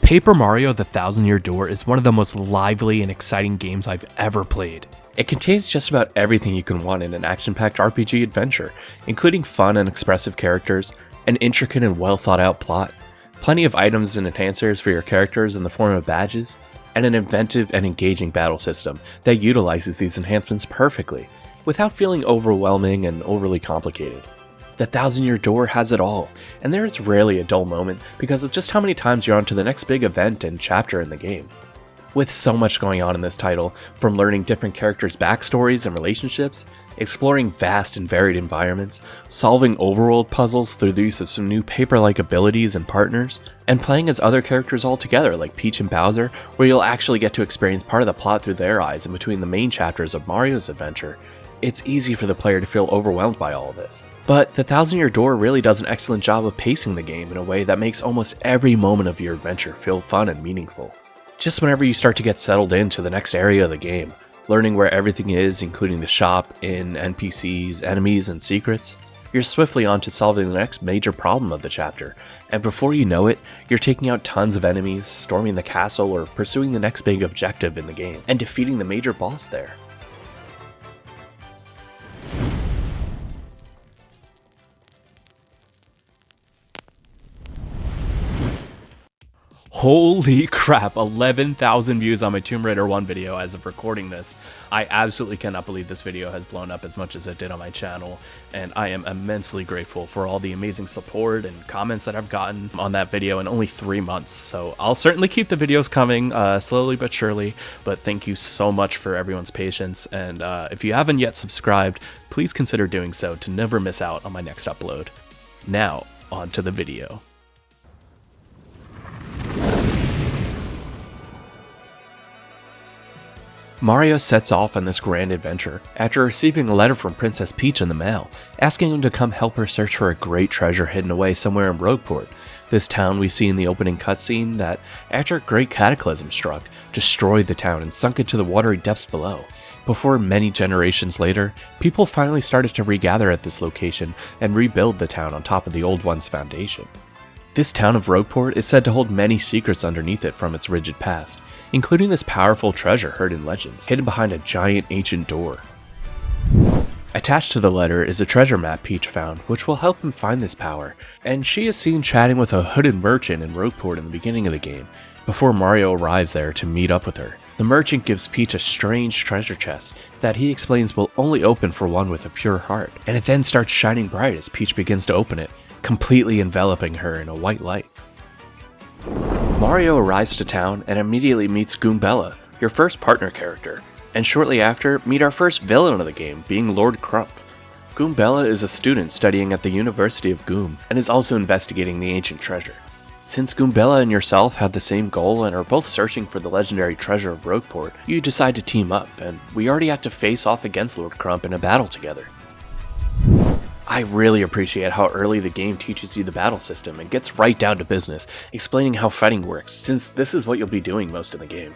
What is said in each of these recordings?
Paper Mario: The Thousand-Year Door is one of the most lively and exciting games I've ever played. It contains just about everything you can want in an action-packed RPG adventure, including fun and expressive characters, an intricate and well-thought-out plot, plenty of items and enhancers for your characters in the form of badges, and an inventive and engaging battle system that utilizes these enhancements perfectly, without feeling overwhelming and overly complicated. The Thousand-Year Door has it all, and there is rarely a dull moment because of just how many times you're on to the next big event and chapter in the game. With so much going on in this title, from learning different characters' backstories and relationships, exploring vast and varied environments, solving overworld puzzles through the use of some new paper-like abilities and partners, and playing as other characters all together like Peach and Bowser, where you'll actually get to experience part of the plot through their eyes in between the main chapters of Mario's adventure, it's easy for the player to feel overwhelmed by all of this. But The Thousand-Year Door really does an excellent job of pacing the game in a way that makes almost every moment of your adventure feel fun and meaningful. Just whenever you start to get settled into the next area of the game, learning where everything is, including the shop, inn, NPCs, enemies, and secrets, you're swiftly on to solving the next major problem of the chapter, and before you know it, you're taking out tons of enemies, storming the castle, or pursuing the next big objective in the game, and defeating the major boss there. Holy crap, 11,000 views on my Tomb Raider 1 video as of recording this. I absolutely cannot believe this video has blown up as much as it did on my channel, and I am immensely grateful for all the amazing support and comments that I've gotten on that video in only 3 months. So I'll certainly keep the videos coming, slowly but surely, but thank you so much for everyone's patience, and if you haven't yet subscribed, please consider doing so to never miss out on my next upload. Now, on to the video. Mario sets off on this grand adventure after receiving a letter from Princess Peach in the mail, asking him to come help her search for a great treasure hidden away somewhere in Rogueport, this town we see in the opening cutscene that, after a great cataclysm struck, destroyed the town and sunk into the watery depths below. Before many generations later, people finally started to regather at this location and rebuild the town on top of the old one's foundation. This town of Rogueport is said to hold many secrets underneath it from its rigid past, including this powerful treasure heard in legends, hidden behind a giant ancient door. Attached to the letter is a treasure map Peach found, which will help him find this power, and she is seen chatting with a hooded merchant in Rogueport in the beginning of the game, before Mario arrives there to meet up with her. The merchant gives Peach a strange treasure chest that he explains will only open for one with a pure heart, and it then starts shining bright as Peach begins to open it, completely enveloping her in a white light. Mario arrives to town and immediately meets Goombella, your first partner character, and shortly after, meet our first villain of the game, being Lord Crump. Goombella is a student studying at the University of Goom, and is also investigating the ancient treasure. Since Goombella and yourself have the same goal and are both searching for the legendary treasure of Rogueport, you decide to team up, and we already have to face off against Lord Crump in a battle together. I really appreciate how early the game teaches you the battle system and gets right down to business, explaining how fighting works, since this is what you'll be doing most of the game.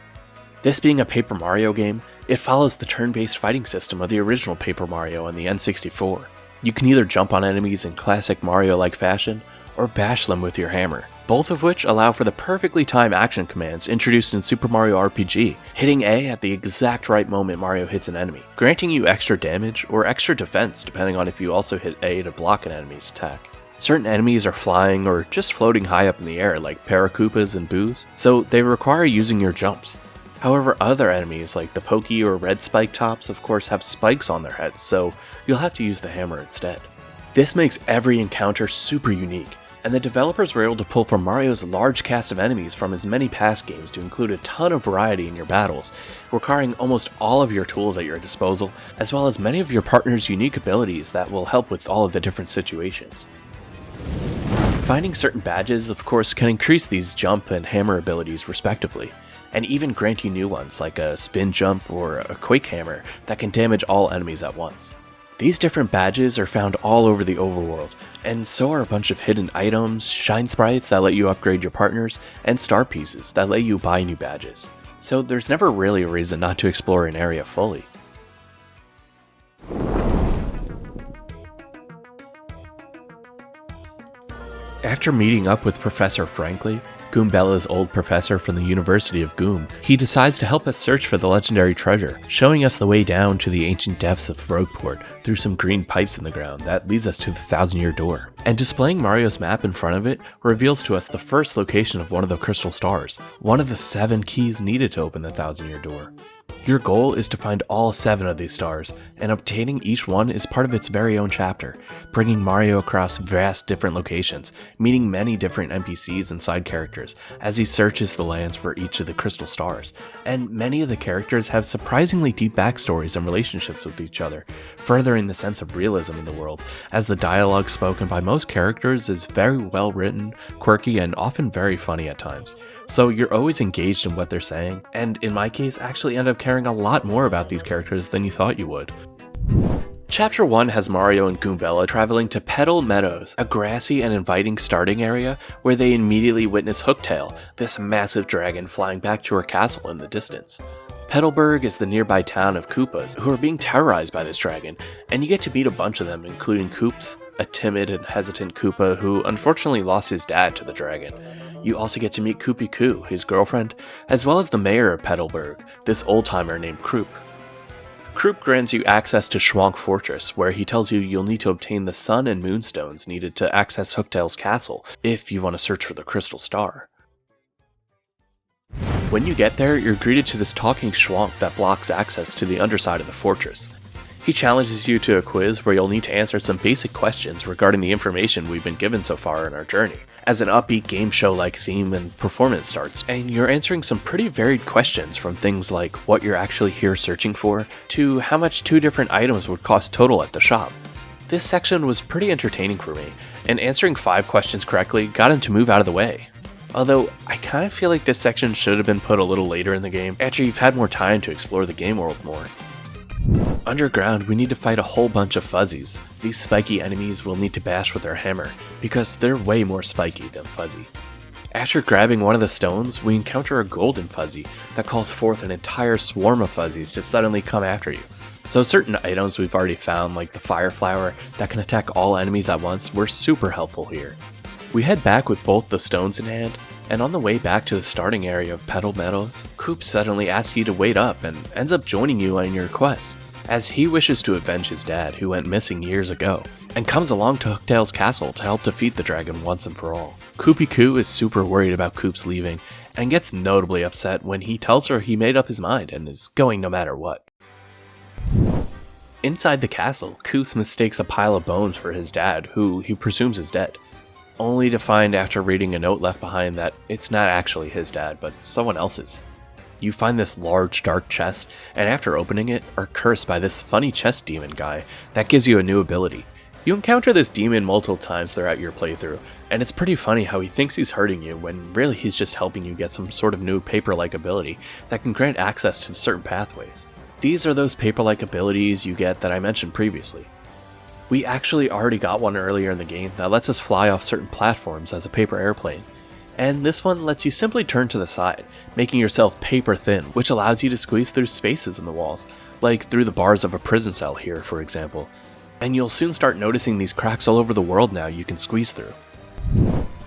This being a Paper Mario game, it follows the turn-based fighting system of the original Paper Mario on the N64. You can either jump on enemies in classic Mario-like fashion, or bash them with your hammer, both of which allow for the perfectly timed action commands introduced in Super Mario RPG, hitting A at the exact right moment Mario hits an enemy, granting you extra damage or extra defense depending on if you also hit A to block an enemy's attack. Certain enemies are flying or just floating high up in the air like Paracoopas and Boos, so they require using your jumps. However, other enemies like the Pokey or Red Spike Tops of course have spikes on their heads, so you'll have to use the hammer instead. This makes every encounter super unique, and the developers were able to pull from Mario's large cast of enemies from his many past games to include a ton of variety in your battles, requiring almost all of your tools at your disposal, as well as many of your partner's unique abilities that will help with all of the different situations. Finding certain badges, of course, can increase these jump and hammer abilities respectively, and even grant you new ones like a spin jump or a quake hammer that can damage all enemies at once. These different badges are found all over the overworld, and so are a bunch of hidden items, shine sprites that let you upgrade your partners, and star pieces that let you buy new badges. So there's never really a reason not to explore an area fully. After meeting up with Professor Frankly, Goombella's old professor from the University of Goom. He decides to help us search for the legendary treasure, showing us the way down to the ancient depths of Rogueport through some green pipes in the ground that leads us to the Thousand-Year Door. And displaying Mario's map in front of it reveals to us the first location of one of the crystal stars, one of the 7 keys needed to open the Thousand-Year Door. Your goal is to find all 7 of these stars, and obtaining each one is part of its very own chapter, bringing Mario across vast different locations, meeting many different NPCs and side characters as he searches the lands for each of the crystal stars. And many of the characters have surprisingly deep backstories and relationships with each other, furthering the sense of realism in the world, as the dialogue spoken by most characters is very well written, quirky, and often very funny at times. So you're always engaged in what they're saying, and in my case actually end up caring a lot more about these characters than you thought you would. Chapter 1 has Mario and Goombella traveling to Petal Meadows, a grassy and inviting starting area where they immediately witness Hooktail, this massive dragon flying back to her castle in the distance. Petalburg is the nearby town of Koopas, who are being terrorized by this dragon, and you get to meet a bunch of them, including Koops, a timid and hesitant Koopa who unfortunately lost his dad to the dragon. You also get to meet Koopy Koo, his girlfriend, as well as the mayor of Petalburg, this old-timer named Kroop. Kroop grants you access to Schwank Fortress, where he tells you you'll need to obtain the Sun and Moon Stones needed to access Hooktail's castle, if you want to search for the Crystal Star. When you get there, you're greeted to this talking Schwank that blocks access to the underside of the fortress. He challenges you to a quiz where you'll need to answer some basic questions regarding the information we've been given so far in our journey, as an upbeat game show-like theme and performance starts, and you're answering some pretty varied questions from things like what you're actually here searching for, to how much 2 different items would cost total at the shop. This section was pretty entertaining for me, and answering 5 questions correctly got him to move out of the way. Although, I kind of feel like this section should have been put a little later in the game, after you've had more time to explore the game world more. Underground, we need to fight a whole bunch of fuzzies. These spiky enemies we'll need to bash with our hammer, because they're way more spiky than fuzzy. After grabbing one of the stones, we encounter a golden fuzzy that calls forth an entire swarm of fuzzies to suddenly come after you. So certain items we've already found, like the fire flower that can attack all enemies at once, were super helpful here. We head back with both the stones in hand, and on the way back to the starting area of Petal Meadows, Koop suddenly asks you to wait up and ends up joining you on your quest, as he wishes to avenge his dad who went missing years ago, and comes along to Hooktail's castle to help defeat the dragon once and for all. Koopy Koo is super worried about Koop's leaving, and gets notably upset when he tells her he made up his mind and is going no matter what. Inside the castle, Koos mistakes a pile of bones for his dad, who he presumes is dead, only to find after reading a note left behind that it's not actually his dad, but someone else's. You find this large dark chest, and after opening it, are cursed by this funny chest demon guy that gives you a new ability. You encounter this demon multiple times throughout your playthrough, and it's pretty funny how he thinks he's hurting you when really he's just helping you get some sort of new paper-like ability that can grant access to certain pathways. These are those paper-like abilities you get that I mentioned previously. We actually already got one earlier in the game that lets us fly off certain platforms as a paper airplane, and this one lets you simply turn to the side, making yourself paper thin, which allows you to squeeze through spaces in the walls, like through the bars of a prison cell here, for example. And you'll soon start noticing these cracks all over the world now you can squeeze through.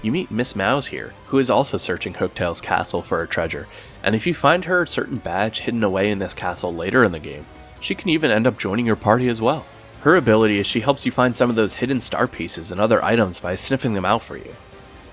You meet Miss Mouse here, who is also searching Hooktail's castle for a treasure, and if you find her a certain badge hidden away in this castle later in the game, she can even end up joining your party as well. Her ability is she helps you find some of those hidden star pieces and other items by sniffing them out for you.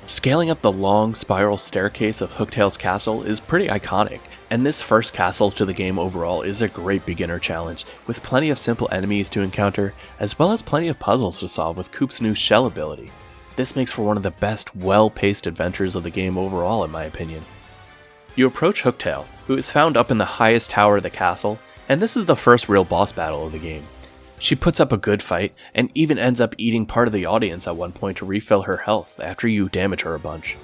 Scaling up the long spiral staircase of Hooktail's castle is pretty iconic, and this first castle to the game overall is a great beginner challenge, with plenty of simple enemies to encounter, as well as plenty of puzzles to solve with Koop's new shell ability. This makes for one of the best, well-paced adventures of the game overall in my opinion. You approach Hooktail, who is found up in the highest tower of the castle, and this is the first real boss battle of the game. She puts up a good fight, and even ends up eating part of the audience at one point to refill her health after you damage her a bunch.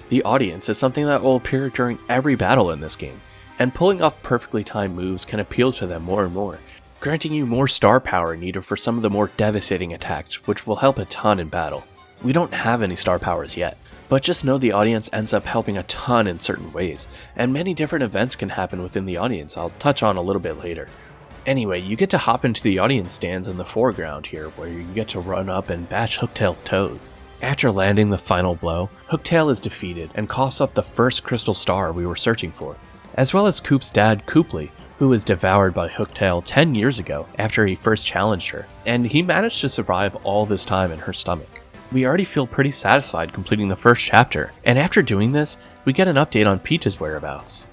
The audience is something that will appear during every battle in this game, and pulling off perfectly timed moves can appeal to them more and more, granting you more star power needed for some of the more devastating attacks, which will help a ton in battle. We don't have any star powers yet, but just know the audience ends up helping a ton in certain ways, and many different events can happen within the audience I'll touch on a little bit later. Anyway, you get to hop into the audience stands in the foreground here, where you get to run up and bash Hooktail's toes. After landing the final blow, Hooktail is defeated and coughs up the first crystal star we were searching for, as well as Coop's dad, Cooply, who was devoured by Hooktail 10 years ago after he first challenged her, and he managed to survive all this time in her stomach. We already feel pretty satisfied completing the first chapter, and after doing this, we get an update on Peach's whereabouts.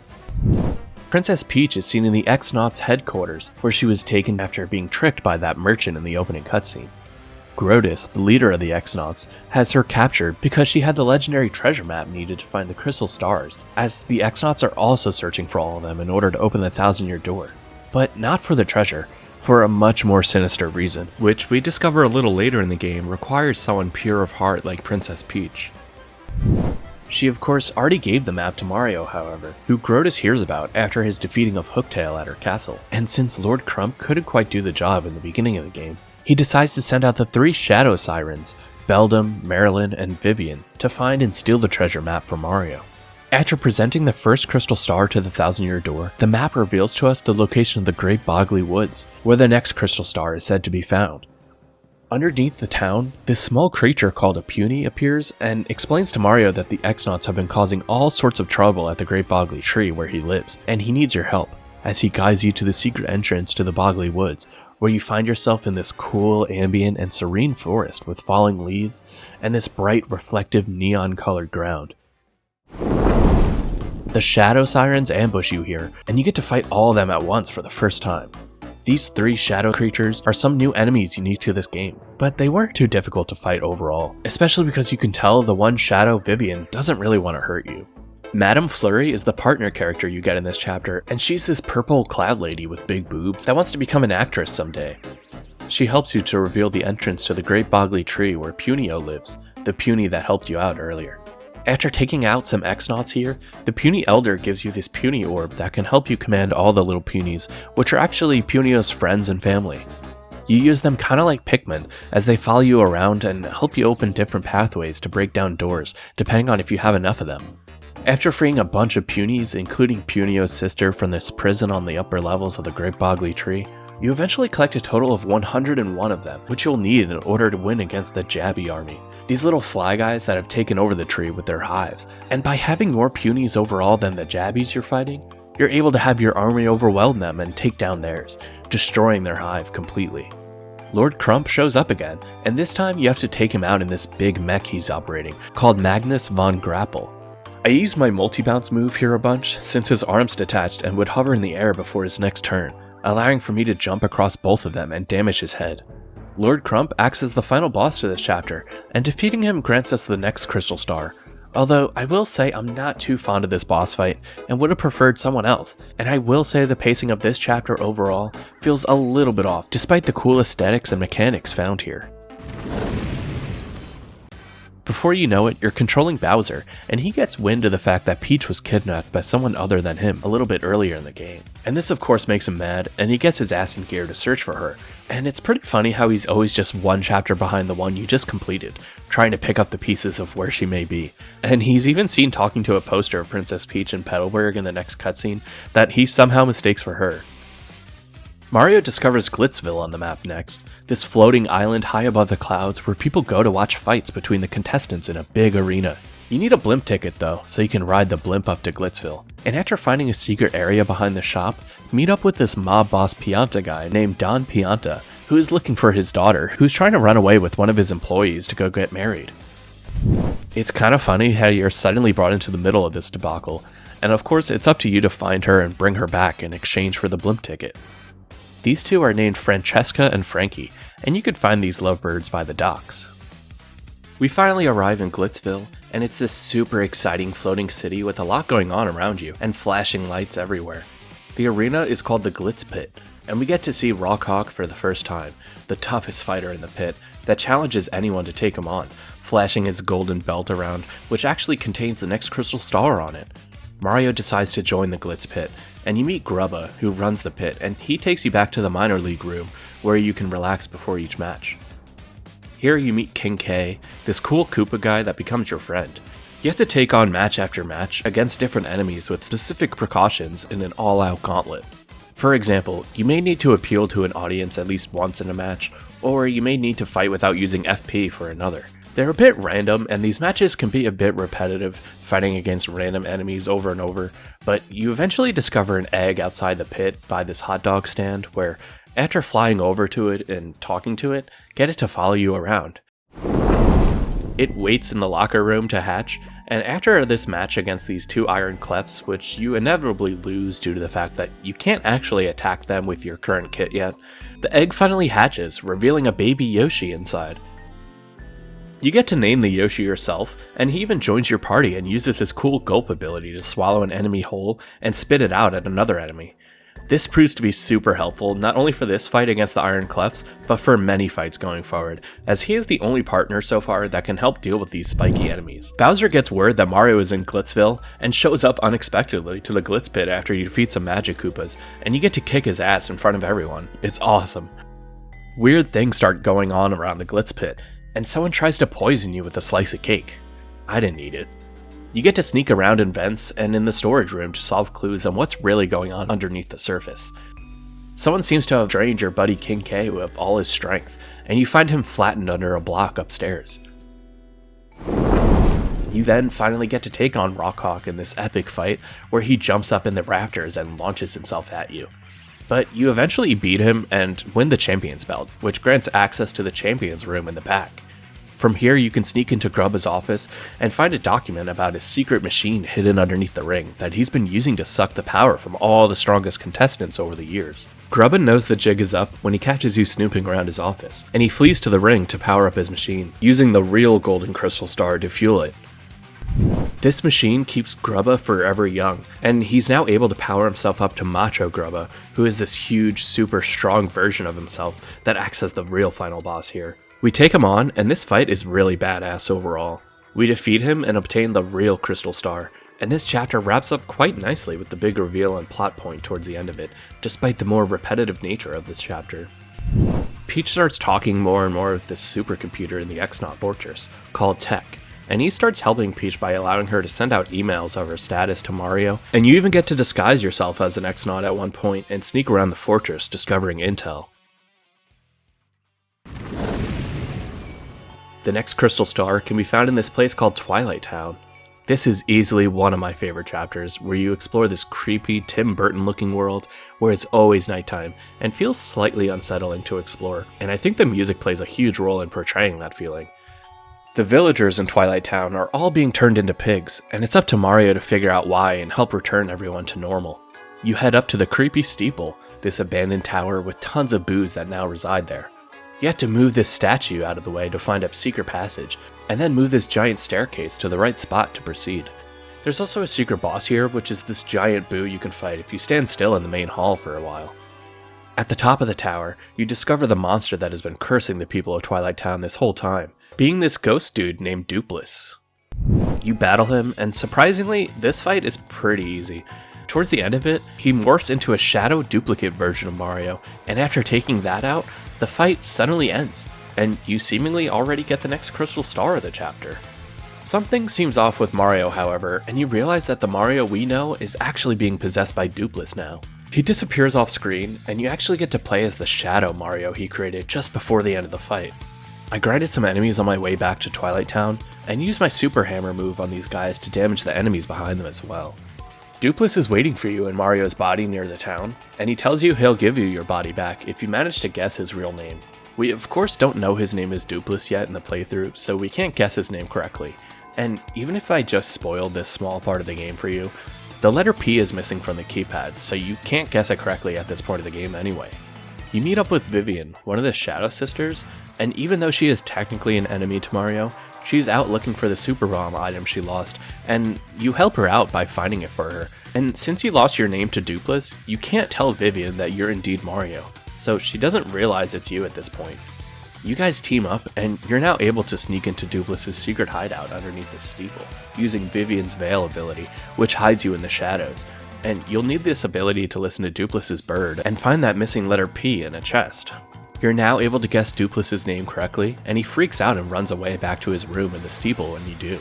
Princess Peach is seen in the X-Nauts headquarters, where she was taken after being tricked by that merchant in the opening cutscene. Grotus, the leader of the X-Nauts, has her captured because she had the legendary treasure map needed to find the crystal stars, as the X-Nauts are also searching for all of them in order to open the Thousand-Year Door. But not for the treasure, for a much more sinister reason, which we discover a little later in the game requires someone pure of heart like Princess Peach. She of course already gave the map to Mario, however, who Grotus hears about after his defeating of Hooktail at her castle, and since Lord Crump couldn't quite do the job in the beginning of the game, he decides to send out the 3 Shadow Sirens, Beldam, Marilyn, and Vivian, to find and steal the treasure map for Mario. After presenting the first crystal star to the Thousand-Year Door, the map reveals to us the location of the Great Boggly Woods, where the next crystal star is said to be found. Underneath the town, this small creature called a Puny appears and explains to Mario that the X-Nauts have been causing all sorts of trouble at the Great Boggly Tree where he lives, and he needs your help, as he guides you to the secret entrance to the Boggly Woods, where you find yourself in this cool, ambient, and serene forest with falling leaves and this bright, reflective, neon-colored ground. The Shadow Sirens ambush you here, and you get to fight all of them at once for the first time. These 3 shadow creatures are some new enemies unique to this game, but they weren't too difficult to fight overall, especially because you can tell the one Shadow, Vivian, doesn't really want to hurt you. Madame Flurry is the partner character you get in this chapter, and she's this purple cloud lady with big boobs that wants to become an actress someday. She helps you to reveal the entrance to the Great Boggly Tree where Punio lives, the Puny that helped you out earlier. After taking out some X-Nauts here, the Puny Elder gives you this Puny Orb that can help you command all the little Punies, which are actually Punio's friends and family. You use them kinda like Pikmin, as they follow you around and help you open different pathways to break down doors, depending on if you have enough of them. After freeing a bunch of Punies, including Punio's sister from this prison on the upper levels of the Great Boggly Tree, you eventually collect a total of 101 of them, which you'll need in order to win against the Jabby army. These little fly guys that have taken over the tree with their hives, and by having more Punies overall than the Jabbies you're fighting, you're able to have your army overwhelm them and take down theirs, destroying their hive completely. Lord Crump shows up again, and this time you have to take him out in this big mech he's operating, called Magnus von Grapple. I used my multi-bounce move here a bunch, since his arms detached and would hover in the air before his next turn, allowing for me to jump across both of them and damage his head. Lord Crump acts as the final boss to this chapter, and defeating him grants us the next crystal star. Although, I will say I'm not too fond of this boss fight, and would have preferred someone else, and I will say the pacing of this chapter overall feels a little bit off, despite the cool aesthetics and mechanics found here. Before you know it, you're controlling Bowser, and he gets wind of the fact that Peach was kidnapped by someone other than him a little bit earlier in the game. And this of course makes him mad, and he gets his ass in gear to search for her. And it's pretty funny how he's always just one chapter behind the one you just completed, trying to pick up the pieces of where she may be. And he's even seen talking to a poster of Princess Peach in Petalburg in the next cutscene that he somehow mistakes for her. Mario discovers Glitzville on the map next, this floating island high above the clouds where people go to watch fights between the contestants in a big arena. You need a blimp ticket though, so you can ride the blimp up to Glitzville. And after finding a secret area behind the shop, meet up with this mob boss Pianta guy named Don Pianta, who is looking for his daughter, who's trying to run away with one of his employees to go get married. It's kind of funny how you're suddenly brought into the middle of this debacle, and of course it's up to you to find her and bring her back in exchange for the blimp ticket. These two are named Francesca and Frankie, and you can find these lovebirds by the docks. We finally arrive in Glitzville, and it's this super exciting floating city with a lot going on around you, and flashing lights everywhere. The arena is called the Glitz Pit, and we get to see Rockhawk for the first time, the toughest fighter in the pit, that challenges anyone to take him on, flashing his golden belt around, which actually contains the next crystal star on it. Mario decides to join the Glitz Pit, and you meet Grubba, who runs the pit, and he takes you back to the minor league room, where you can relax before each match. Here you meet King K, this cool Koopa guy that becomes your friend. You have to take on match after match against different enemies with specific precautions in an all-out gauntlet. For example, you may need to appeal to an audience at least once in a match, or you may need to fight without using FP for another. They're a bit random, and these matches can be a bit repetitive, fighting against random enemies over and over, but you eventually discover an egg outside the pit by this hot dog stand where, after flying over to it and talking to it, get it to follow you around. It waits in the locker room to hatch, and after this match against these two iron clefs, which you inevitably lose due to the fact that you can't actually attack them with your current kit yet, the egg finally hatches, revealing a baby Yoshi inside. You get to name the Yoshi yourself, and he even joins your party and uses his cool gulp ability to swallow an enemy whole and spit it out at another enemy. This proves to be super helpful, not only for this fight against the Iron Clefs, but for many fights going forward, as he is the only partner so far that can help deal with these spiky enemies. Bowser gets word that Mario is in Glitzville, and shows up unexpectedly to the Glitz Pit after he defeats some Magic Koopas, and you get to kick his ass in front of everyone. It's awesome. Weird things start going on around the Glitz Pit, and someone tries to poison you with a slice of cake. I didn't eat it. You get to sneak around in vents and in the storage room to solve clues on what's really going on underneath the surface. Someone seems to have drained your buddy King K of all his strength, and you find him flattened under a block upstairs. You then finally get to take on Rockhawk in this epic fight where he jumps up in the rafters and launches himself at you. But you eventually beat him and win the Champion's Belt, which grants access to the Champion's Room in the back. From here, you can sneak into Grubba's office and find a document about his secret machine hidden underneath the ring that he's been using to suck the power from all the strongest contestants over the years. Grubba knows the jig is up when he catches you snooping around his office, and he flees to the ring to power up his machine, using the real Golden Crystal Star to fuel it. This machine keeps Grubba forever young, and he's now able to power himself up to Macho Grubba, who is this huge, super strong version of himself that acts as the real final boss here. We take him on, and this fight is really badass overall. We defeat him and obtain the real Crystal Star, and this chapter wraps up quite nicely with the big reveal and plot point towards the end of it, despite the more repetitive nature of this chapter. Peach starts talking more and more with this supercomputer in the X-Naut Fortress, called Tech, and he starts helping Peach by allowing her to send out emails of her status to Mario, and you even get to disguise yourself as an X-Naut at one point and sneak around the fortress discovering intel. The next Crystal Star can be found in this place called Twilight Town. This is easily one of my favorite chapters, where you explore this creepy Tim Burton looking world where it's always nighttime and feels slightly unsettling to explore, and I think the music plays a huge role in portraying that feeling. The villagers in Twilight Town are all being turned into pigs, and it's up to Mario to figure out why and help return everyone to normal. You head up to the creepy steeple, this abandoned tower with tons of boos that now reside there. You have to move this statue out of the way to find a secret passage, and then move this giant staircase to the right spot to proceed. There's also a secret boss here, which is this giant boo you can fight if you stand still in the main hall for a while. At the top of the tower, you discover the monster that has been cursing the people of Twilight Town this whole time, being this ghost dude named Dupless. You battle him, and surprisingly, this fight is pretty easy. Towards the end of it, he morphs into a shadow duplicate version of Mario, and after taking that out, the fight suddenly ends, and you seemingly already get the next Crystal Star of the chapter. Something seems off with Mario, however, and you realize that the Mario we know is actually being possessed by Dupless now. He disappears off screen, and you actually get to play as the Shadow Mario he created just before the end of the fight. I grinded some enemies on my way back to Twilight Town, and used my Super Hammer move on these guys to damage the enemies behind them as well. Dupless is waiting for you in Mario's body near the town, and he tells you he'll give you your body back if you manage to guess his real name. We of course don't know his name is Dupless yet in the playthrough, so we can't guess his name correctly, and even if I just spoiled this small part of the game for you, the letter P is missing from the keypad, so you can't guess it correctly at this point of the game anyway. You meet up with Vivian, one of the Shadow Sisters, and even though she is technically an enemy to Mario, she's out looking for the Super Bomb item she lost, and you help her out by finding it for her. And since you lost your name to Dupless, you can't tell Vivian that you're indeed Mario, so she doesn't realize it's you at this point. You guys team up, and you're now able to sneak into Dupless's secret hideout underneath the steeple, using Vivian's Veil ability, which hides you in the shadows. And you'll need this ability to listen to Dupless's bird and find that missing letter P in a chest. You're now able to guess Dupless's name correctly, and he freaks out and runs away back to his room in the steeple when you do.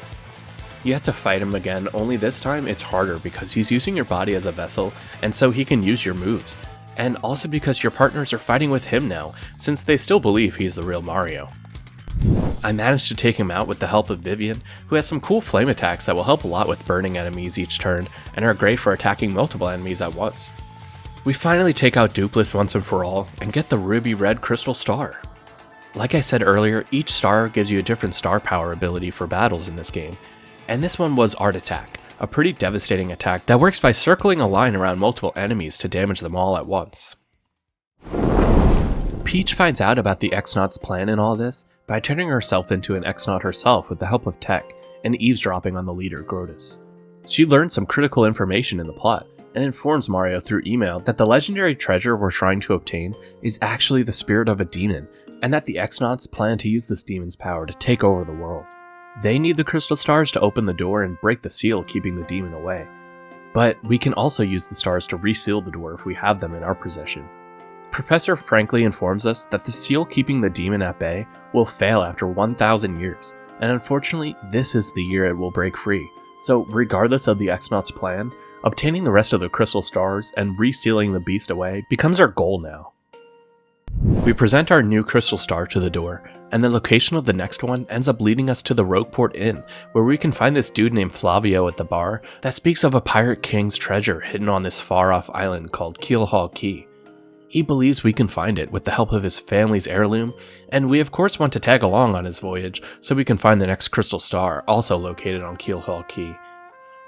You have to fight him again, only this time it's harder because he's using your body as a vessel, and so he can use your moves. And also because your partners are fighting with him now, since they still believe he's the real Mario. I managed to take him out with the help of Vivian, who has some cool flame attacks that will help a lot with burning enemies each turn and are great for attacking multiple enemies at once. We finally take out Dupless once and for all and get the ruby red crystal star. Like I said earlier, each star gives you a different star power ability for battles in this game, and this one was Art Attack, a pretty devastating attack that works by circling a line around multiple enemies to damage them all at once. Peach finds out about the X-Naught's plan in all this by turning herself into an X-Naught herself with the help of Tech and eavesdropping on the leader Grotus. She learns some critical information in the plot and informs Mario through email that the legendary treasure we're trying to obtain is actually the spirit of a demon, and that the X-Naughts plan to use this demon's power to take over the world. They need the crystal stars to open the door and break the seal keeping the demon away, but we can also use the stars to reseal the door if we have them in our possession. Professor frankly informs us that the seal keeping the demon at bay will fail after 1,000 years, and unfortunately this is the year it will break free, so regardless of the X-Naught's plan, obtaining the rest of the crystal stars and resealing the beast away becomes our goal now. We present our new crystal star to the door, and the location of the next one ends up leading us to the Rogueport Inn, where we can find this dude named Flavio at the bar that speaks of a pirate king's treasure hidden on this far-off island called Keelhaul Key. He believes we can find it with the help of his family's heirloom, and we of course want to tag along on his voyage so we can find the next crystal star, also located on Keelhaul Key.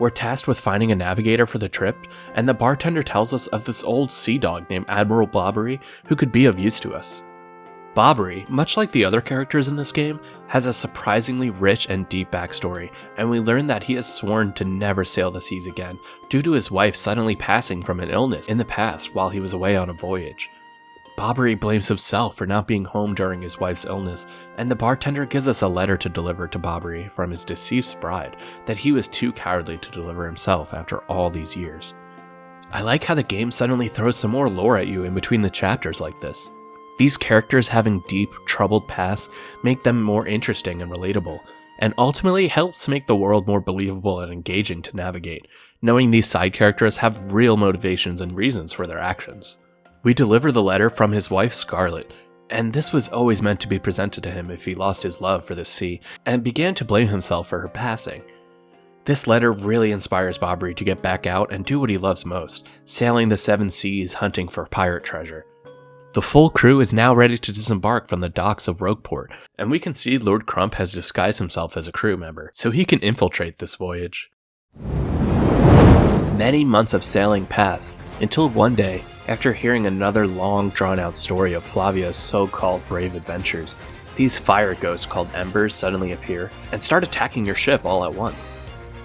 We're tasked with finding a navigator for the trip, and the bartender tells us of this old sea dog named Admiral Bobbery who could be of use to us. Bobbery, much like the other characters in this game, has a surprisingly rich and deep backstory, and we learn that he has sworn to never sail the seas again due to his wife suddenly passing from an illness in the past while he was away on a voyage. Bobbery blames himself for not being home during his wife's illness, and the bartender gives us a letter to deliver to Bobbery from his deceased bride that he was too cowardly to deliver himself after all these years. I like how the game suddenly throws some more lore at you in between the chapters like this. These characters having deep, troubled pasts make them more interesting and relatable, and ultimately helps make the world more believable and engaging to navigate, knowing these side characters have real motivations and reasons for their actions. We deliver the letter from his wife Scarlet, and this was always meant to be presented to him if he lost his love for the sea, and began to blame himself for her passing. This letter really inspires Bobbery to get back out and do what he loves most, sailing the seven seas hunting for pirate treasure. The full crew is now ready to disembark from the docks of Rogueport, and we can see Lord Crump has disguised himself as a crew member, so he can infiltrate this voyage. Many months of sailing pass, until one day, after hearing another long drawn-out story of Flavio's so-called brave adventures, these fire ghosts called Embers suddenly appear and start attacking your ship all at once.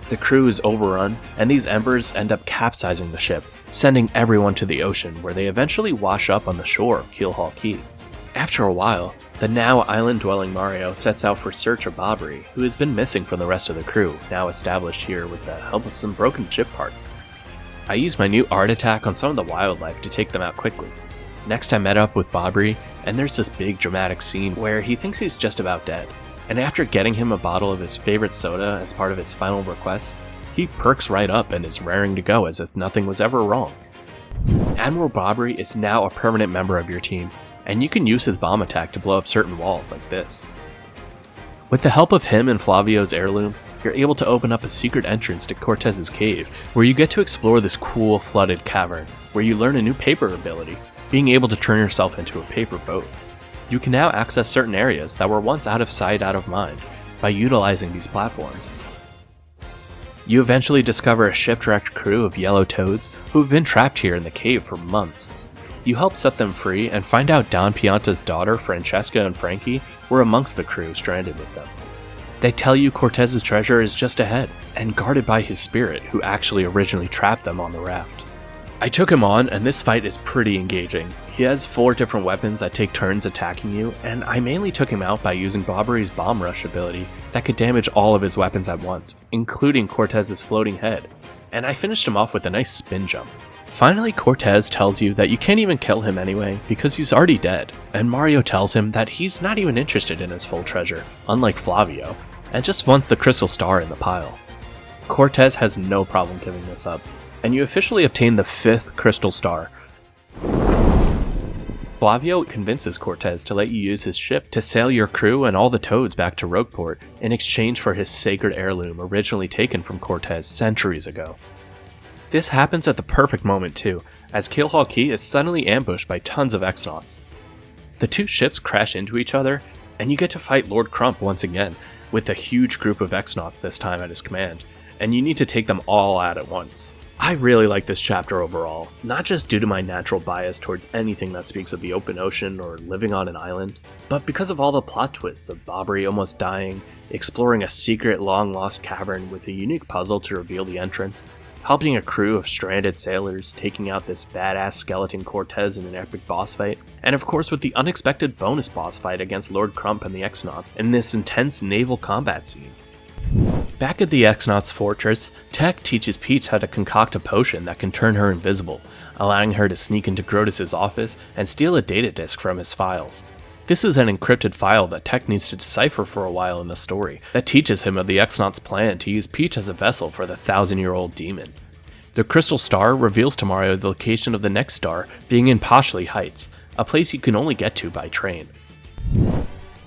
The crew is overrun, and these Embers end up capsizing the ship, sending everyone to the ocean, where they eventually wash up on the shore of Keelhaul Key. After a while, the now island-dwelling Mario sets out for search of Bobbery, who has been missing from the rest of the crew, now established here with the help of some broken ship parts. I used my new art attack on some of the wildlife to take them out quickly. Next I met up with Bobbery, and there's this big dramatic scene where he thinks he's just about dead, and after getting him a bottle of his favorite soda as part of his final request, he perks right up and is raring to go as if nothing was ever wrong. Admiral Bobbery is now a permanent member of your team, and you can use his bomb attack to blow up certain walls like this. With the help of him and Flavio's heirloom, you're able to open up a secret entrance to Cortez's cave, where you get to explore this cool flooded cavern, where you learn a new paper ability, being able to turn yourself into a paper boat. You can now access certain areas that were once out of sight, out of mind, by utilizing these platforms. You eventually discover a shipwrecked crew of yellow toads who have been trapped here in the cave for months. You help set them free and find out Don Pianta's daughter, Francesca and Frankie, were amongst the crew stranded with them. They tell you Cortez's treasure is just ahead, and guarded by his spirit, who actually originally trapped them on the raft. I took him on, and this fight is pretty engaging. He has 4 different weapons that take turns attacking you, and I mainly took him out by using Bobbery's Bomb Rush ability that could damage all of his weapons at once, including Cortez's floating head, and I finished him off with a nice spin jump. Finally, Cortez tells you that you can't even kill him anyway because he's already dead, and Mario tells him that he's not even interested in his full treasure, unlike Flavio, and just wants the crystal star in the pile. Cortez has no problem giving this up, and you officially obtain the 5th crystal star. Blavio convinces Cortez to let you use his ship to sail your crew and all the Toads back to Rogueport in exchange for his sacred heirloom originally taken from Cortez centuries ago. This happens at the perfect moment too, as Keelhaul Key is suddenly ambushed by tons of X-Nauts. The two ships crash into each other, and you get to fight Lord Crump once again, with a huge group of X-Nauts this time at his command, and you need to take them all out at once. I really like this chapter overall, not just due to my natural bias towards anything that speaks of the open ocean or living on an island, but because of all the plot twists of Bobbery almost dying, exploring a secret long-lost cavern with a unique puzzle to reveal the entrance, helping a crew of stranded sailors, taking out this badass skeleton Cortez in an epic boss fight, and of course with the unexpected bonus boss fight against Lord Crump and the X-Nauts in this intense naval combat scene. Back at the X-Nauts fortress, Tech teaches Peach how to concoct a potion that can turn her invisible, allowing her to sneak into Grotus' office and steal a data disk from his files. This is an encrypted file that Tech needs to decipher for a while in the story, that teaches him of the X-Nauts' plan to use Peach as a vessel for the 1,000-year-old demon. The Crystal Star reveals to Mario the location of the next star being in Poshley Heights, a place you can only get to by train.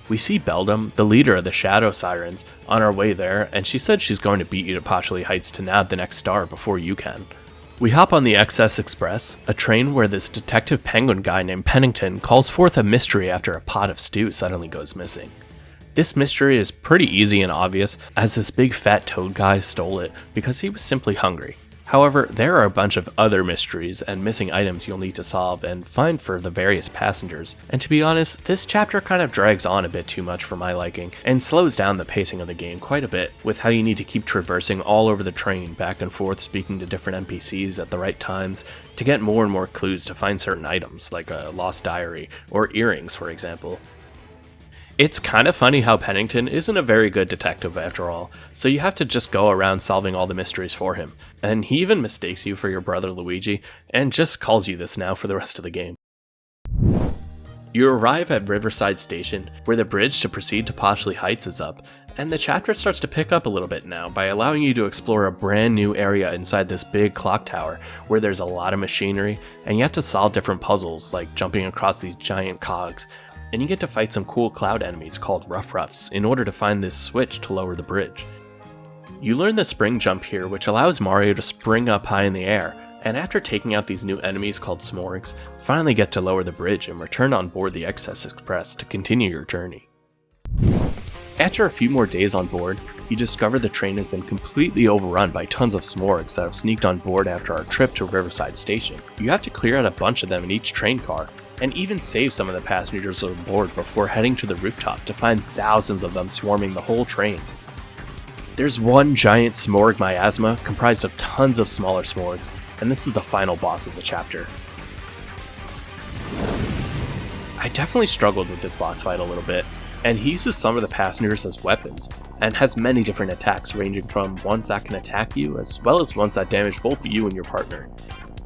We see Beldam, the leader of the Shadow Sirens, on our way there, and she said she's going to beat you to Poshley Heights to nab the next star before you can. We hop on the XS Express, a train where this detective penguin guy named Pennington calls forth a mystery after a pot of stew suddenly goes missing. This mystery is pretty easy and obvious, as this big fat toad guy stole it because he was simply hungry. However, there are a bunch of other mysteries and missing items you'll need to solve and find for the various passengers, and to be honest, this chapter kind of drags on a bit too much for my liking, and slows down the pacing of the game quite a bit, with how you need to keep traversing all over the train, back and forth speaking to different NPCs at the right times, to get more and more clues to find certain items, like a lost diary, or earrings for example. It's kind of funny how Pennington isn't a very good detective after all, so you have to just go around solving all the mysteries for him, and he even mistakes you for your brother Luigi, and just calls you this now for the rest of the game. You arrive at Riverside Station, where the bridge to proceed to Poshley Heights is up, and the chapter starts to pick up a little bit now by allowing you to explore a brand new area inside this big clock tower, where there's a lot of machinery, and you have to solve different puzzles, like jumping across these giant cogs, and you get to fight some cool cloud enemies called Rough Roughs in order to find this switch to lower the bridge. You learn the spring jump here, which allows Mario to spring up high in the air, and after taking out these new enemies called Smorgs, finally get to lower the bridge and return on board the XS Express to continue your journey. After a few more days on board, you discover the train has been completely overrun by tons of Smorgs that have sneaked on board after our trip to Riverside Station. You have to clear out a bunch of them in each train car, and even save some of the passengers on board before heading to the rooftop to find thousands of them swarming the whole train. There's one giant Smorg miasma comprised of tons of smaller Smorgs, and this is the final boss of the chapter. I definitely struggled with this boss fight a little bit, and he uses some of the passengers as weapons, and has many different attacks ranging from ones that can attack you as well as ones that damage both you and your partner.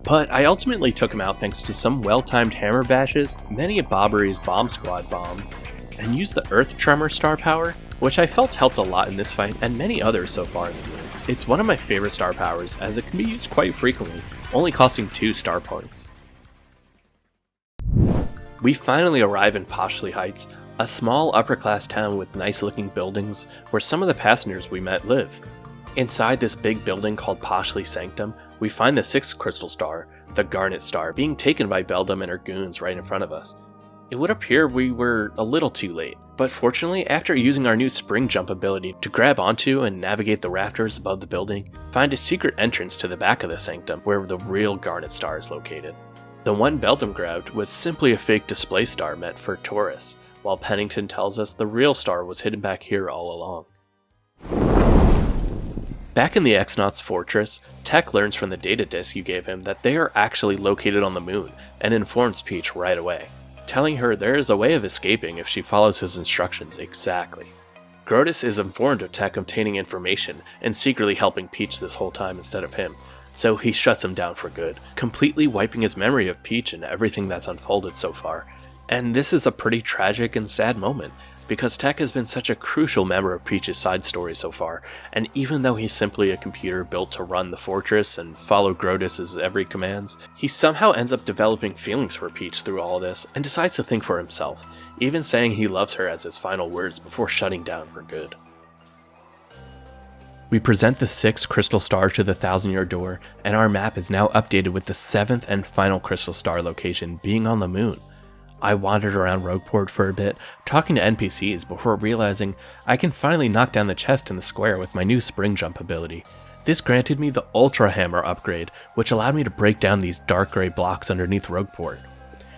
But I ultimately took him out thanks to some well-timed hammer bashes, many of Bobbery's Bomb Squad bombs, and used the Earth Tremor star power, which I felt helped a lot in this fight and many others so far in the game. It's one of my favorite star powers as it can be used quite frequently, only costing 2 star points. We finally arrive in Poshley Heights, a small upper-class town with nice-looking buildings where some of the passengers we met live. Inside this big building called Poshley Sanctum, we find the 6th crystal star, the Garnet Star, being taken by Beldam and her goons right in front of us. It would appear we were a little too late, but fortunately, after using our new spring jump ability to grab onto and navigate the rafters above the building, find a secret entrance to the back of the sanctum where the real Garnet Star is located. The one Beldam grabbed was simply a fake display star meant for tourists, while Pennington tells us the real star was hidden back here all along. Back in the X-Nauts fortress, Tech learns from the data disk you gave him that they are actually located on the moon, and informs Peach right away, telling her there is a way of escaping if she follows his instructions exactly. Grotus is informed of Tech obtaining information and secretly helping Peach this whole time instead of him, so he shuts him down for good, completely wiping his memory of Peach and everything that's unfolded so far. And this is a pretty tragic and sad moment, because Tech has been such a crucial member of Peach's side story so far, and even though he's simply a computer built to run the fortress and follow Grotus's every commands, he somehow ends up developing feelings for Peach through all this, and decides to think for himself, even saying he loves her as his final words before shutting down for good. We present the 6th crystal star to the Thousand-Year Door, and our map is now updated with the 7th and final crystal star location being on the moon. I wandered around Rogueport for a bit, talking to NPCs before realizing I can finally knock down the chest in the square with my new spring jump ability. This granted me the Ultra Hammer upgrade, which allowed me to break down these dark gray blocks underneath Rogueport.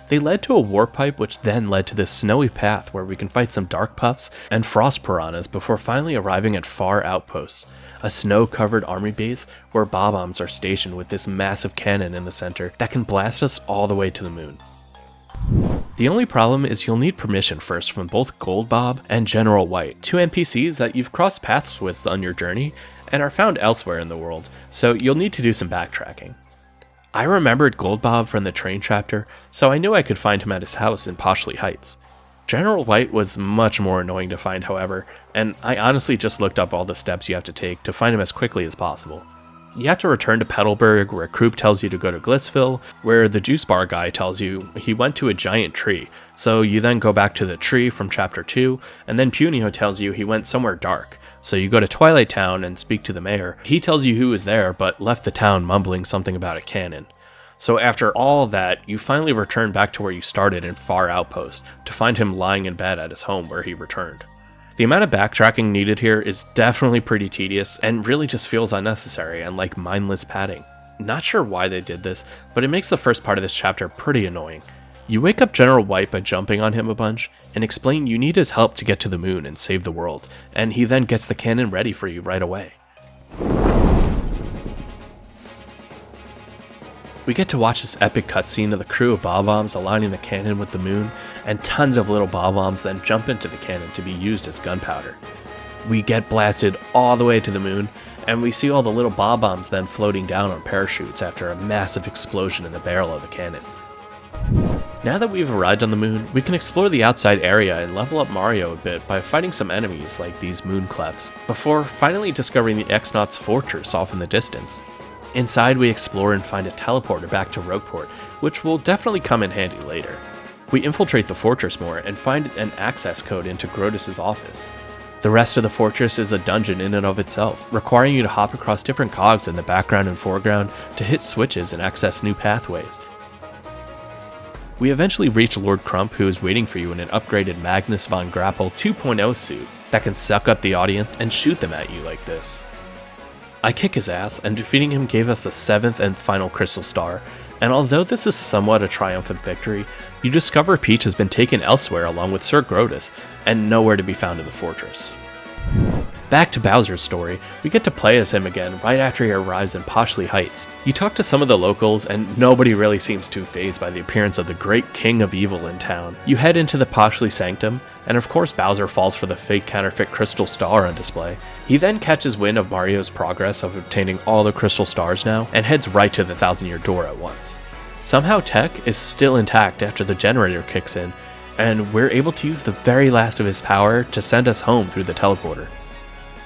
They led to a warp pipe, which then led to this snowy path where we can fight some dark puffs and frost piranhas before finally arriving at Far Outpost, a snow-covered army base where bob-ombs are stationed with this massive cannon in the center that can blast us all the way to the moon. The only problem is you'll need permission first from both Gold Bob and General White, 2 NPCs that you've crossed paths with on your journey and are found elsewhere in the world, so you'll need to do some backtracking. I remembered Gold Bob from the train chapter, so I knew I could find him at his house in Poshley Heights. General White was much more annoying to find, however, and I honestly just looked up all the steps you have to take to find him as quickly as possible. You have to return to Petalburg, where Croup tells you to go to Glitzville, where the juice bar guy tells you he went to a giant tree, so you then go back to the tree from chapter 2, and then Punio tells you he went somewhere dark, so you go to Twilight Town and speak to the mayor. He tells you who was there, but left the town mumbling something about a cannon. So after all of that, you finally return back to where you started in Far Outpost, to find him lying in bed at his home where he returned. The amount of backtracking needed here is definitely pretty tedious, and really just feels unnecessary and like mindless padding. Not sure why they did this, but it makes the first part of this chapter pretty annoying. You wake up General White by jumping on him a bunch, and explain you need his help to get to the moon and save the world, and he then gets the cannon ready for you right away. We get to watch this epic cutscene of the crew of bob-ombs aligning the cannon with the moon, and tons of little bob-ombs then jump into the cannon to be used as gunpowder. We get blasted all the way to the moon, and we see all the little bob-ombs then floating down on parachutes after a massive explosion in the barrel of the cannon. Now that we've arrived on the moon, we can explore the outside area and level up Mario a bit by fighting some enemies like these moon clefs, before finally discovering the X-Naut's fortress off in the distance. Inside, we explore and find a teleporter back to Rogueport, which will definitely come in handy later. We infiltrate the fortress more and find an access code into Grotus's office. The rest of the fortress is a dungeon in and of itself, requiring you to hop across different cogs in the background and foreground to hit switches and access new pathways. We eventually reach Lord Crump, who is waiting for you in an upgraded Magnus von Grapple 2.0 suit that can suck up the audience and shoot them at you like this. I kick his ass, and defeating him gave us the 7th and final crystal star, and although this is somewhat a triumphant victory, you discover Peach has been taken elsewhere along with Sir Grotus, and nowhere to be found in the fortress. Back to Bowser's story, we get to play as him again right after he arrives in Poshley Heights. You talk to some of the locals, and nobody really seems too fazed by the appearance of the great king of evil in town. You head into the Poshley Sanctum, and of course Bowser falls for the fake counterfeit crystal star on display. He then catches wind of Mario's progress of obtaining all the crystal stars now, and heads right to the Thousand-Year Door at once. Somehow Tech is still intact after the generator kicks in, and we're able to use the very last of his power to send us home through the teleporter.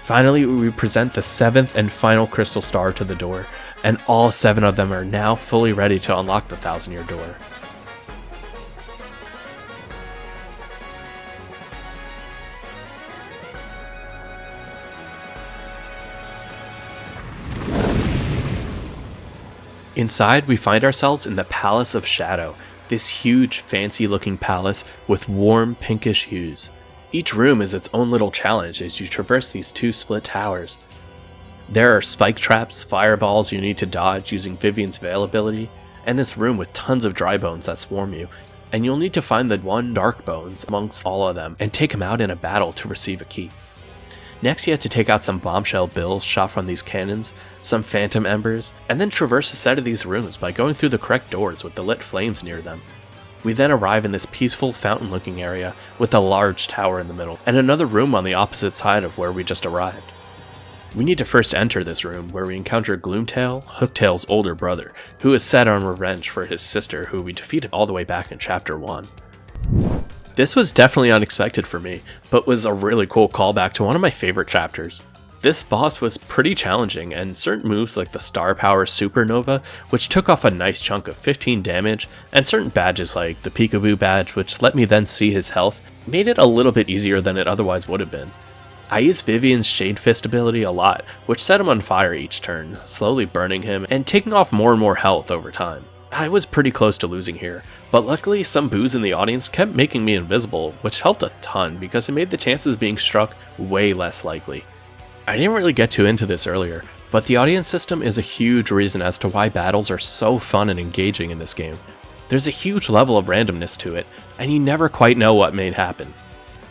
Finally, we present the 7th and final crystal star to the door, and all 7 of them are now fully ready to unlock the Thousand-Year Door. Inside, we find ourselves in the Palace of Shadow, this huge, fancy-looking palace with warm, pinkish hues. Each room is its own little challenge as you traverse these 2 split towers. There are spike traps, fireballs you need to dodge using Vivian's Veil ability, and this room with tons of dry bones that swarm you, and you'll need to find the one dark bones amongst all of them and take him out in a battle to receive a key. Next, you have to take out some bombshell bills shot from these cannons, some phantom embers, and then traverse a set of these rooms by going through the correct doors with the lit flames near them. We then arrive in this peaceful fountain-looking area with a large tower in the middle, and another room on the opposite side of where we just arrived. We need to first enter this room, where we encounter Gloomtail, Hooktail's older brother, who is set on revenge for his sister, who we defeated all the way back in Chapter 1. This was definitely unexpected for me, but was a really cool callback to one of my favorite chapters. This boss was pretty challenging, and certain moves like the Star Power Supernova, which took off a nice chunk of 15 damage, and certain badges like the Peekaboo badge, which let me then see his health, made it a little bit easier than it otherwise would have been. I used Vivian's Shade Fist ability a lot, which set him on fire each turn, slowly burning him and taking off more and more health over time. I was pretty close to losing here, but luckily some boos in the audience kept making me invisible, which helped a ton because it made the chances of being struck way less likely. I didn't really get too into this earlier, but the audience system is a huge reason as to why battles are so fun and engaging in this game. There's a huge level of randomness to it, and you never quite know what may happen.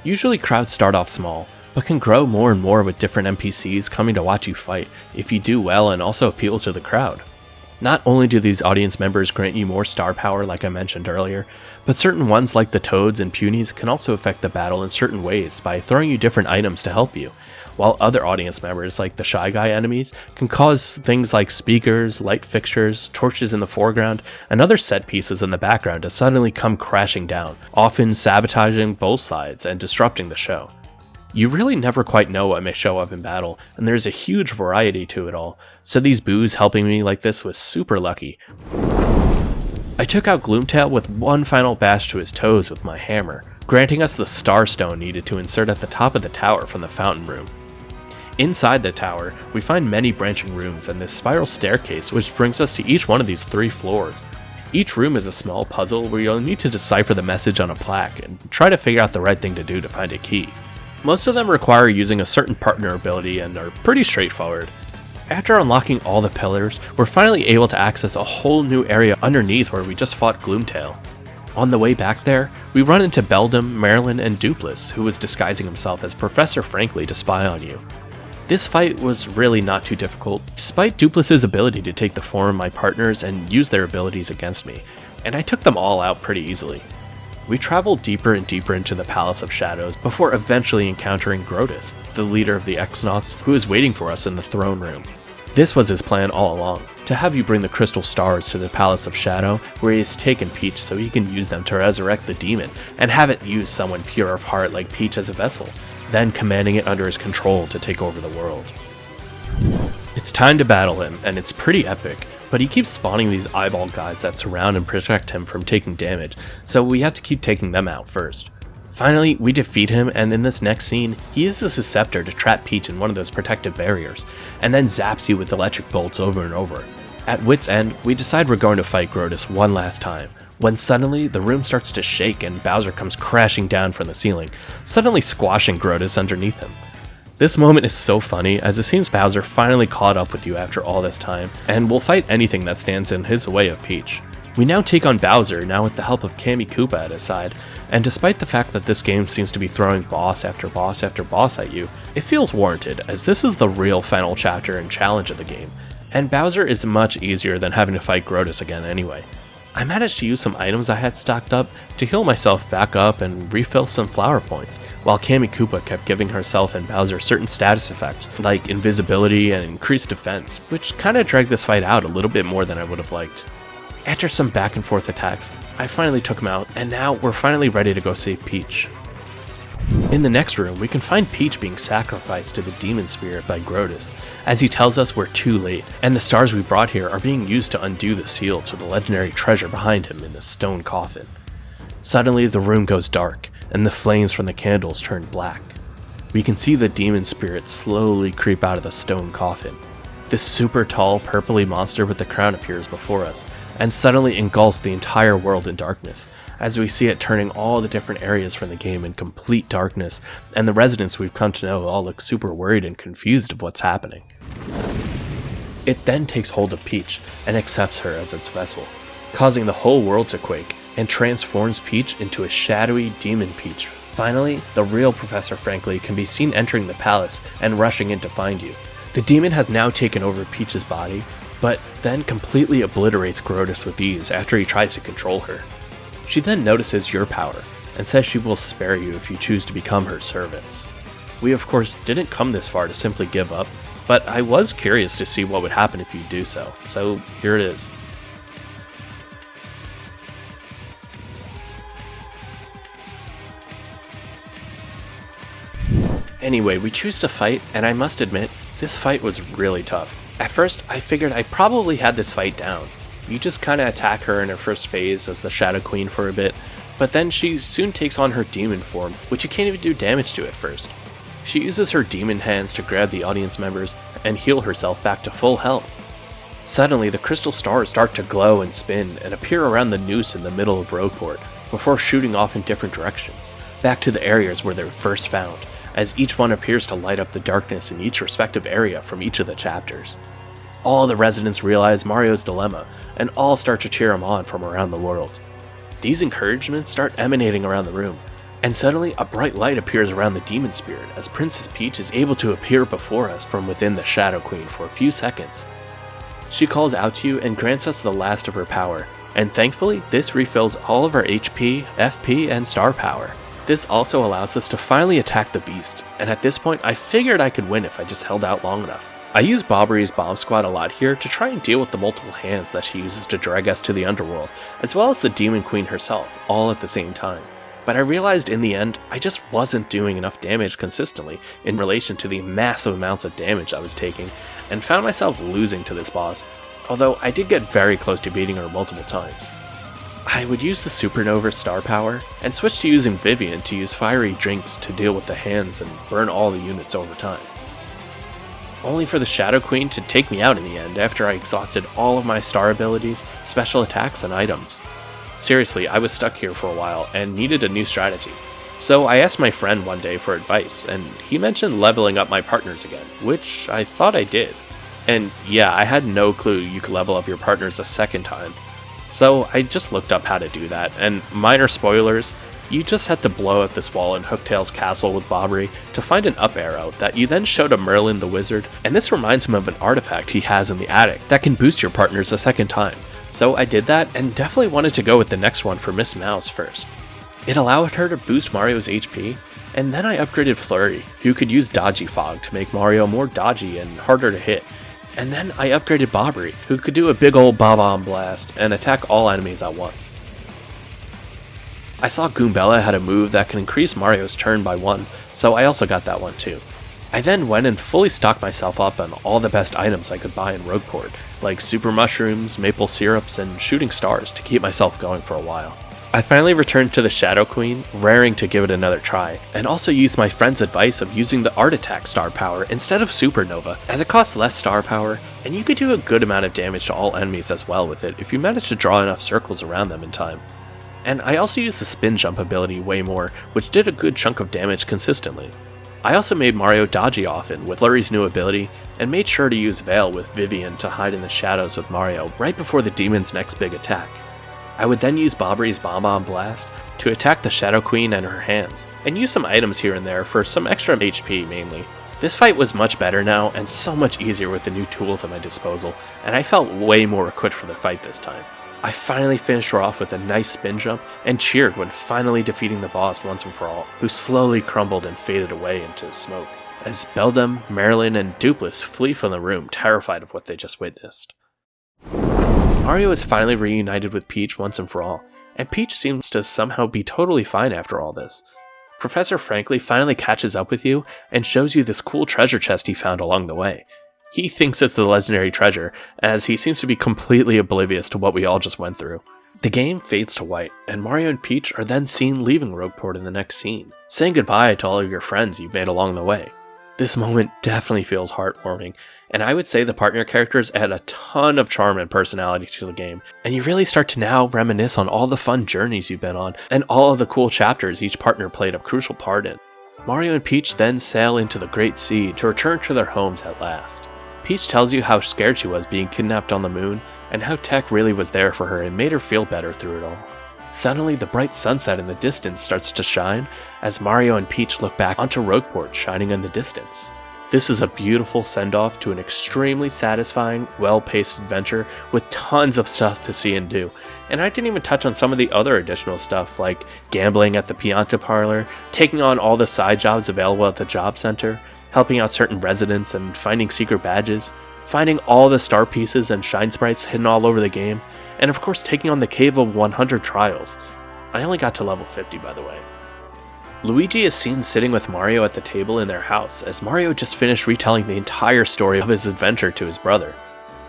Usually crowds start off small, but can grow more and more with different NPCs coming to watch you fight if you do well and also appeal to the crowd. Not only do these audience members grant you more star power like I mentioned earlier, but certain ones like the Toads and Punies can also affect the battle in certain ways by throwing you different items to help you, while other audience members like the Shy Guy enemies can cause things like speakers, light fixtures, torches in the foreground, and other set pieces in the background to suddenly come crashing down, often sabotaging both sides and disrupting the show. You really never quite know what may show up in battle, and there's a huge variety to it all, so these boos helping me like this was super lucky. I took out Gloomtail with one final bash to his toes with my hammer, granting us the Star Stone needed to insert at the top of the tower from the fountain room. Inside the tower, we find many branching rooms and this spiral staircase which brings us to each one of these 3 floors. Each room is a small puzzle where you'll need to decipher the message on a plaque and try to figure out the right thing to do to find a key. Most of them require using a certain partner ability and are pretty straightforward. After unlocking all the pillars, we're finally able to access a whole new area underneath where we just fought Gloomtail. On the way back there, we run into Beldam, Marilyn, and Dupless, who was disguising himself as Professor Frankly to spy on you. This fight was really not too difficult, despite Dupless's ability to take the form of my partners and use their abilities against me, and I took them all out pretty easily. We traveled deeper and deeper into the Palace of Shadows before eventually encountering Grotus, the leader of the X-Nauts, who is waiting for us in the throne room. This was his plan all along, to have you bring the crystal stars to the Palace of Shadow, where he has taken Peach so he can use them to resurrect the demon, and have it use someone pure of heart like Peach as a vessel, then commanding it under his control to take over the world. It's time to battle him, and it's pretty epic, but he keeps spawning these eyeball guys that surround and protect him from taking damage, so we have to keep taking them out first. Finally, we defeat him, and in this next scene, he uses his scepter to trap Peach in one of those protective barriers, and then zaps you with electric bolts over and over. At wit's end, we decide we're going to fight Grotus one last time, when suddenly the room starts to shake and Bowser comes crashing down from the ceiling, suddenly squashing Grotus underneath him. This moment is so funny, as it seems Bowser finally caught up with you after all this time, and will fight anything that stands in his way of Peach. We now take on Bowser, now with the help of Kammy Koopa at his side, and despite the fact that this game seems to be throwing boss after boss after boss at you, it feels warranted, as this is the real final chapter and challenge of the game, and Bowser is much easier than having to fight Grotus again anyway. I managed to use some items I had stocked up to heal myself back up and refill some flower points, while Kammy Koopa kept giving herself and Bowser certain status effects, like invisibility and increased defense, which kinda dragged this fight out a little bit more than I would have liked. After some back and forth attacks, I finally took him out, and now we're finally ready to go save Peach. In the next room, we can find Peach being sacrificed to the demon spirit by Grotus, as he tells us we're too late, and the stars we brought here are being used to undo the seal to the legendary treasure behind him in the stone coffin. Suddenly, the room goes dark, and the flames from the candles turn black. We can see the demon spirit slowly creep out of the stone coffin. This super tall, purpley monster with the crown appears before us, and suddenly engulfs the entire world in darkness, as we see it turning all the different areas from the game in complete darkness, and the residents we've come to know all look super worried and confused of what's happening. It then takes hold of Peach and accepts her as its vessel, causing the whole world to quake, and transforms Peach into a shadowy demon Peach. Finally, the real Professor Frankly can be seen entering the palace and rushing in to find you. The demon has now taken over Peach's body, but then completely obliterates Grotus with ease after he tries to control her. She then notices your power, and says she will spare you if you choose to become her servants. We of course didn't come this far to simply give up, but I was curious to see what would happen if you do so here it is. Anyway, we choose to fight, and I must admit, this fight was really tough. At first, I figured I probably had this fight down. You just kinda attack her in her first phase as the Shadow Queen for a bit, but then she soon takes on her demon form, which you can't even do damage to at first. She uses her demon hands to grab the audience members and heal herself back to full health. Suddenly, the crystal stars start to glow and spin and appear around the noose in the middle of Rogueport, before shooting off in different directions, back to the areas where they were first found, as each one appears to light up the darkness in each respective area from each of the chapters. All the residents realize Mario's dilemma, and all start to cheer him on from around the world. These encouragements start emanating around the room, and suddenly a bright light appears around the demon spirit as Princess Peach is able to appear before us from within the Shadow Queen for a few seconds. She calls out to you and grants us the last of her power, and thankfully this refills all of our HP, FP, and star power. This also allows us to finally attack the beast, and at this point I figured I could win if I just held out long enough. I use Bobbery's bomb squad a lot here to try and deal with the multiple hands that she uses to drag us to the underworld, as well as the Demon Queen herself, all at the same time. But I realized in the end, I just wasn't doing enough damage consistently in relation to the massive amounts of damage I was taking, and found myself losing to this boss, although I did get very close to beating her multiple times. I would use the Supernova star power, and switch to using Vivian to use fiery drinks to deal with the hands and burn all the units over time. Only for the Shadow Queen to take me out in the end after I exhausted all of my star abilities, special attacks, and items. Seriously, I was stuck here for a while and needed a new strategy. So I asked my friend one day for advice, and he mentioned leveling up my partners again, which I thought I did. And yeah, I had no clue you could level up your partners a second time. So I just looked up how to do that, and minor spoilers, you just had to blow up this wall in Hooktail's castle with Bobbery to find an up arrow that you then show to Merlin the wizard, and this reminds him of an artifact he has in the attic that can boost your partners a second time. So I did that, and definitely wanted to go with the next one for Miss Mouse first. It allowed her to boost Mario's HP, and then I upgraded Flurry, who could use Dodgy Fog to make Mario more dodgy and harder to hit. And then I upgraded Bobbery, who could do a big ol' Bob-omb blast and attack all enemies at once. I saw Goombella had a move that can increase Mario's turn by 1, so I also got that one too. I then went and fully stocked myself up on all the best items I could buy in Rogueport, like super mushrooms, maple syrups, and shooting stars to keep myself going for a while. I finally returned to the Shadow Queen, raring to give it another try, and also used my friend's advice of using the Art Attack star power instead of Supernova, as it costs less star power, and you could do a good amount of damage to all enemies as well with it if you manage to draw enough circles around them in time. And I also used the Spin Jump ability way more, which did a good chunk of damage consistently. I also made Mario dodgy often with Flurry's new ability, and made sure to use Veil with Vivian to hide in the shadows with Mario right before the demon's next big attack. I would then use Bobbery's Bomb-omb Blast to attack the Shadow Queen and her hands, and use some items here and there for some extra HP mainly. This fight was much better now, and so much easier with the new tools at my disposal, and I felt way more equipped for the fight this time. I finally finished her off with a nice spin jump, and cheered when finally defeating the boss once and for all, who slowly crumbled and faded away into smoke, as Beldam, Marilyn, and Dupless flee from the room terrified of what they just witnessed. Mario is finally reunited with Peach once and for all, and Peach seems to somehow be totally fine after all this. Professor Frankly finally catches up with you and shows you this cool treasure chest he found along the way. He thinks it's the legendary treasure, as he seems to be completely oblivious to what we all just went through. The game fades to white, and Mario and Peach are then seen leaving Rogueport in the next scene, saying goodbye to all of your friends you've made along the way. This moment definitely feels heartwarming, and I would say the partner characters add a ton of charm and personality to the game, and you really start to now reminisce on all the fun journeys you've been on, and all of the cool chapters each partner played a crucial part in. Mario and Peach then sail into the Great Sea to return to their homes at last. Peach tells you how scared she was being kidnapped on the moon, and how Tech really was there for her and made her feel better through it all. Suddenly, the bright sunset in the distance starts to shine, as Mario and Peach look back onto Rogueport shining in the distance. This is a beautiful send-off to an extremely satisfying, well-paced adventure with tons of stuff to see and do, and I didn't even touch on some of the other additional stuff like gambling at the Pianta Parlor, taking on all the side jobs available at the job center, helping out certain residents and finding secret badges, finding all the star pieces and shine sprites hidden all over the game, and of course taking on the Cave of 100 Trials. I only got to level 50 by the way. Luigi is seen sitting with Mario at the table in their house, as Mario just finished retelling the entire story of his adventure to his brother.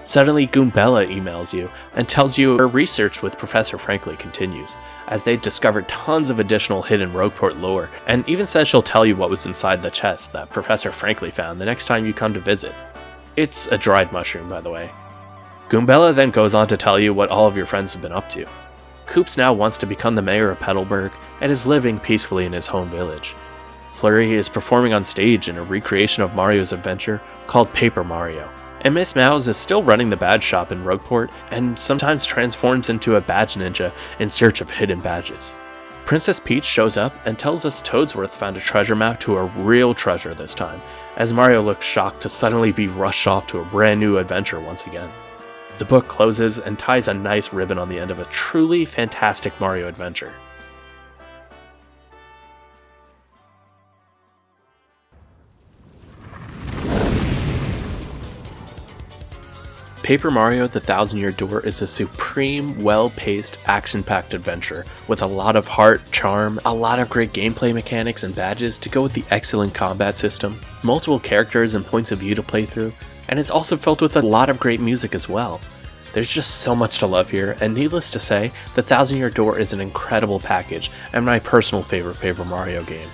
Suddenly, Goombella emails you and tells you her research with Professor Frankly continues, as they discovered tons of additional hidden Rogueport lore, and even says she'll tell you what was inside the chest that Professor Frankly found the next time you come to visit. It's a dried mushroom, by the way. Goombella then goes on to tell you what all of your friends have been up to. Koops now wants to become the mayor of Petalburg and is living peacefully in his home village. Flurry is performing on stage in a recreation of Mario's adventure called Paper Mario, and Miss Mouse is still running the badge shop in Rogueport and sometimes transforms into a badge ninja in search of hidden badges. Princess Peach shows up and tells us Toadsworth found a treasure map to a real treasure this time, as Mario looks shocked to suddenly be rushed off to a brand new adventure once again. The book closes and ties a nice ribbon on the end of a truly fantastic Mario adventure. Paper Mario: The Thousand-Year Door is a supreme, well-paced, action-packed adventure with a lot of heart, charm, a lot of great gameplay mechanics and badges to go with the excellent combat system, multiple characters and points of view to play through, and it's also filled with a lot of great music as well. There's just so much to love here, and needless to say, The Thousand-Year Door is an incredible package and my personal favorite Paper Mario game.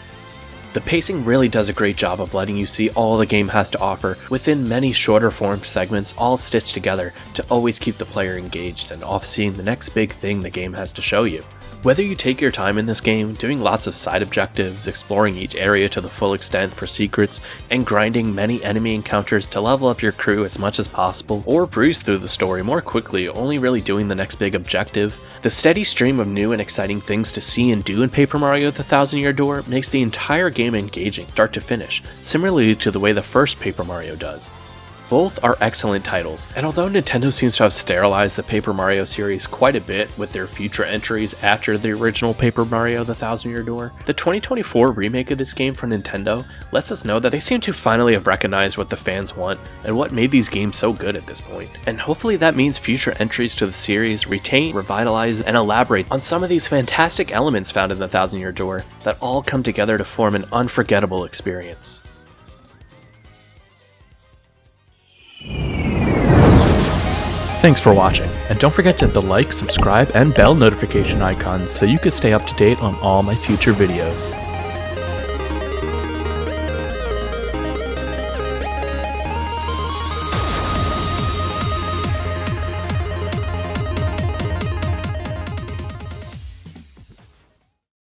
The pacing really does a great job of letting you see all the game has to offer within many shorter form segments all stitched together to always keep the player engaged and off seeing the next big thing the game has to show you. Whether you take your time in this game, doing lots of side objectives, exploring each area to the full extent for secrets, and grinding many enemy encounters to level up your crew as much as possible, or breeze through the story more quickly, only really doing the next big objective, the steady stream of new and exciting things to see and do in Paper Mario: The Thousand-Year Door makes the entire game engaging start to finish, similarly to the way the first Paper Mario does. Both are excellent titles, and although Nintendo seems to have sterilized the Paper Mario series quite a bit with their future entries after the original Paper Mario: The Thousand-Year Door, the 2024 remake of this game from Nintendo lets us know that they seem to finally have recognized what the fans want and what made these games so good at this point. And hopefully that means future entries to the series retain, revitalize, and elaborate on some of these fantastic elements found in The Thousand-Year Door that all come together to form an unforgettable experience. Thanks for watching, and don't forget to hit the like, subscribe, and bell notification icons so you can stay up to date on all my future videos.